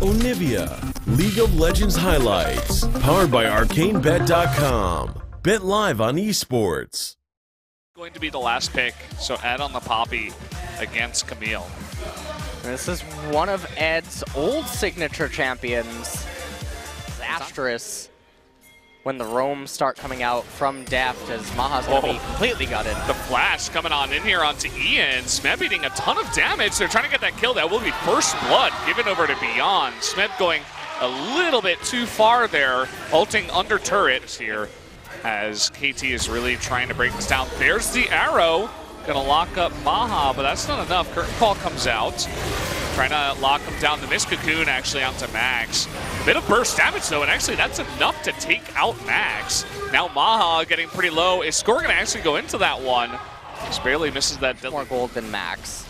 Onivia, League of Legends highlights, powered by ArcaneBet.com. Bet live on esports. Going to be the last pick, so Ed on the Poppy against Camille. This is one of Ed's old signature champions, Astralis. When the roams start coming out from Deft, as Maha's going to be completely gutted. The flash coming on in here onto Ian. Smeb eating a ton of damage. They're trying to get that kill. That will be first blood given over to Beyond. Smeb going a little bit too far there, ulting under turrets here as KT is really trying to break this down. There's the arrow. Gonna lock up Maha, but that's not enough. Curtain Call comes out. Trying to lock him down. The Mist Cocoon actually onto Max. A bit of burst damage though, and actually that's enough to take out Max. Now Maha getting pretty low. Is Score gonna actually go into that one? Just barely misses that. More gold than Max.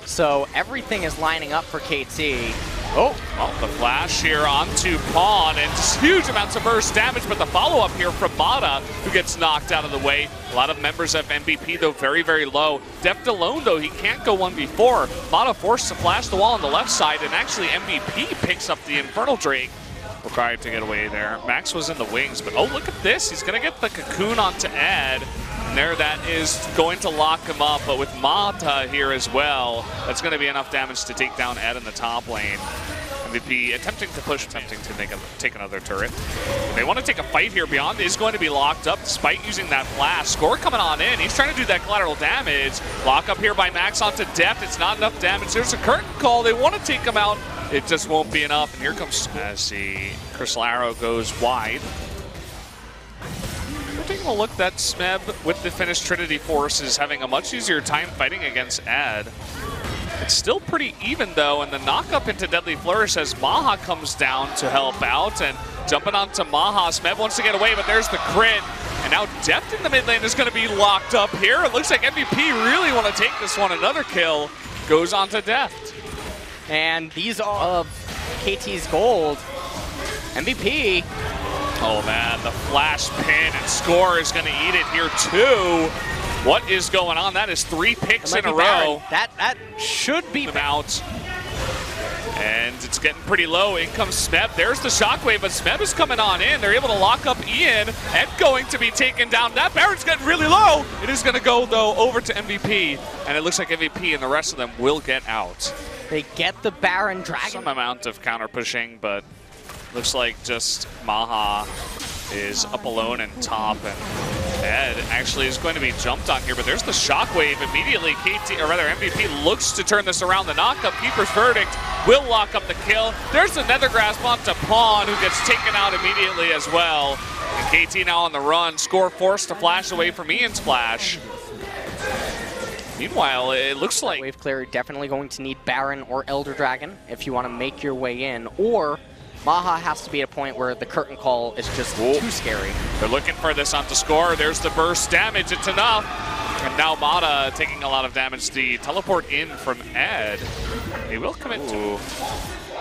So everything is lining up for KT. Oh, well, the flash here onto Pawn, and just huge amounts of burst damage, but the follow-up here from Mata, who gets knocked out of the way. A lot of members of MVP, though, very, very low. Deft alone, though, he can't go 1v4. Mata forced to flash the wall on the left side, and actually MVP picks up the Infernal Drake. Required to get away there. Max was in the wings, but oh, look at this. He's going to get the Cocoon onto Ed. And there that is going to lock him up, but with Mata here as well, that's going to be enough damage to take down Ed in the top lane. MVP attempting to push, attempting to take another turret. They want to take a fight here. Beyond is going to be locked up despite using that flash. Score coming on in. He's trying to do that collateral damage. Lock up here by Max onto Deft. It's not enough damage. There's a Curtain Call. They want to take him out. It just won't be enough. And here comes as the Crystal Arrow goes wide. We're taking a look that Smeb with the Finnish Trinity Force is having a much easier time fighting against Ed. It's still pretty even though, and the knock-up into Deadly Flourish as Maha comes down to help out, and jumping onto Maha. Smeb wants to get away, but there's the crit. And now Deft in the mid lane is going to be locked up here. It looks like MVP really want to take this one. Another kill goes onto Deft. And these are KT's gold. MVP. Oh man, the flash pin, and Score is going to eat it here too. What is going on? That is 3 picks in a row. That should be out. And it's getting pretty low. In comes Smeb. There's the shockwave, but Smeb is coming on in. They're able to lock up Ian. Ed going to be taken down. That Baron's getting really low. It is going to go, though, over to MVP. And it looks like MVP and the rest of them will get out. They get the Baron Dragon. Some amount of counter pushing, but looks like just Maha is up alone in top, and Ed actually is going to be jumped on here, but there's the shockwave. Immediately KT, or rather MVP, looks to turn this around. The knockup, Keeper's Verdict will lock up the kill. There's the Nether Grasp onto Pawn, who gets taken out immediately as well. And KT now on the run. Score forced to flash away from Ian's flash. Meanwhile, it looks like Wave Clear definitely going to need Baron or Elder Dragon if you want to make your way in, or Maha has to be at a point where the Curtain Call is just too scary. They're looking for this onto Score. There's the burst damage. It's enough. And now Mata taking a lot of damage. The teleport in from Ed. He will commit to.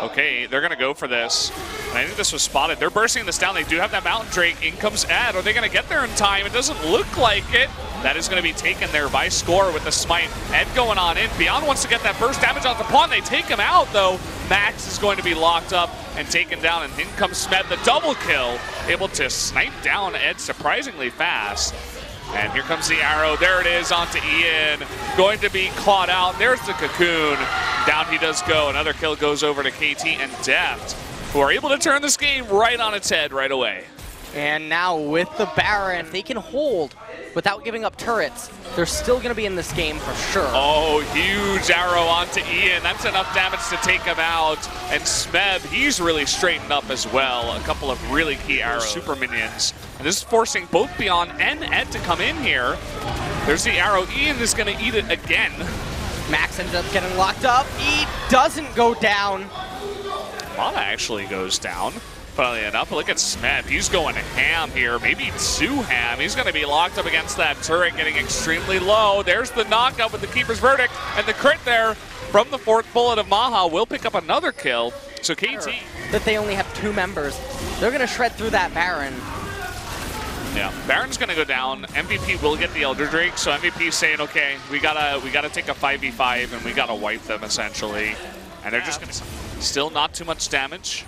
Okay, they're going to go for this. And I think this was spotted. They're bursting this down. They do have that Mountain Drake. In comes Ed. Are they going to get there in time? It doesn't look like it. That is going to be taken there by Score with the smite. Ed going on in. Beyond wants to get that burst damage onto Pawn. They take him out, though. Max is going to be locked up and taken down. And in comes Smeb, the double kill. Able to snipe down Ed surprisingly fast. And here comes the arrow. There it is onto Ian. Going to be caught out. There's the Cocoon. Down he does go. Another kill goes over to KT and Deft, who are able to turn this game right on its head right away. And now with the Baron, if they can hold without giving up turrets, they're still going to be in this game for sure. Oh, huge arrow onto Ian. That's enough damage to take him out. And Smeb, he's really straightened up as well. A couple of really key arrows. Super minions. And this is forcing both Beyond and Ed to come in here. There's the arrow. Ian is going to eat it again. Max ends up getting locked up. He doesn't go down. Mata actually goes down. Funnily enough, look at Smeb. He's going ham here, maybe too ham. He's going to be locked up against that turret, getting extremely low. There's the knockup with the Keeper's Verdict, and the crit there from the 4th bullet of Maha will pick up another kill. So KT. That they only have 2 members. They're going to shred through that Baron. Yeah, Baron's going to go down. MVP will get the Elder Drake, so MVP's saying, okay, we gotta take a 5v5 and we gotta wipe them essentially. And they're just going to still not too much damage.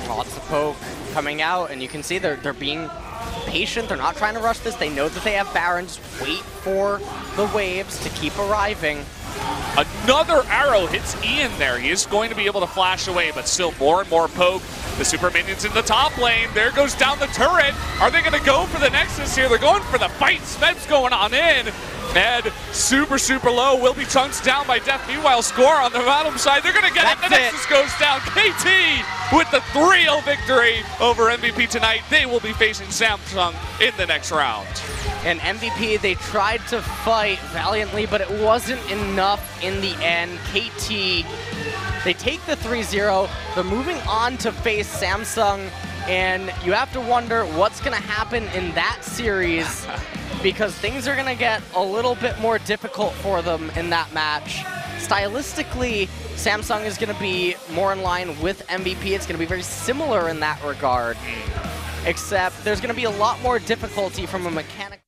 Lots of poke coming out, and you can see they're being patient. They're not trying to rush this. They know that they have Baron. Just wait for the waves to keep arriving. Another arrow hits Ian there. He is going to be able to flash away, but still more and more poke. The super minions in the top lane. There goes down the turret. Are they going to go for the Nexus here? They're going for the fight. Smeb's going on in. Ned, super, super low. Will be chunked down by Death. Meanwhile, Score on the bottom side. They're going to get it. The Nexus goes down. KT with the 3-0 victory over MVP tonight. They will be facing Samsung in the next round. And MVP, they tried to fight valiantly, but it wasn't enough in the end. KT, they take the 3-0. They're moving on to face Samsung, and you have to wonder what's going to happen in that series because things are going to get a little bit more difficult for them in that match. Stylistically, Samsung is going to be more in line with MVP. It's going to be very similar in that regard, except there's going to be a lot more difficulty from a mechanic